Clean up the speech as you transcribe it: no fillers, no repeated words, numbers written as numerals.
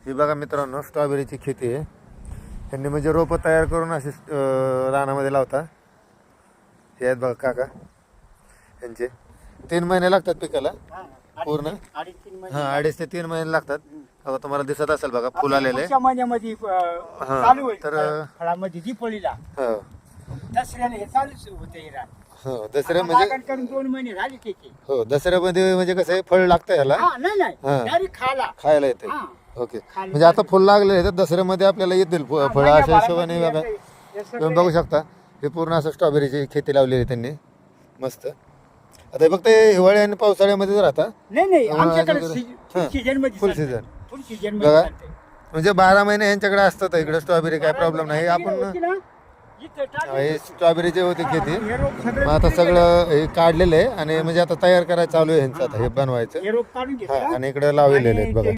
ही बघा मित्रांनो स्ट्रॉबेरीची खेती आहे. त्यांनी म्हणजे रोपं तयार करून अशी रानामध्ये लावता. हे आहेत बघा काका, यांचे 3 महिने लागतात पिकाला पूर्ण. हां 2.5 ते 3 महिने लागतात. बघा तुम्हाला दिसत असेल बघा फुल आलेले. महिन्यामध्ये चालू होईल फळामध्ये दीपोळीला हो दसऱ्याला हे चालूच होते हो दसऱ्या म्हणजे करून 2 महिने झाले त्याचे. हो दसऱ्यामध्ये म्हणजे कसं आहे फळ लागतं ह्याला नाही नाही डायरेक्ट खायला येते. हा. ओके म्हणजे आता फुल लागले तर दसऱ्यामध्ये आपल्याला येतील फळं अशा हिशोबाने. बघा तुम्ही बघू शकता हे पूर्ण असं स्ट्रॉबेरीची खेती लावलेली आहे त्यांनी मस्त. आता हे फक्त हिवाळी आणि पावसाळ्यामध्येच राहता. नाही आमच्याकडे सीजन मध्ये फुल सीझन फुल सीजन बघा मध्ये म्हणजे 12 महिने यांच्याकडे असतात. इकडे स्ट्रॉबेरी काय प्रॉब्लेम नाही. आपण हे स्ट्रॉबेरीची होती खेती. मग आता सगळं हे काढलेलं आहे आणि म्हणजे आता तयार करायचं चालू आहे ह्यांचं. आता हे बनवायचं हे रोप काढून घेतलं आणि इकडे लावलेले आहेत बघा.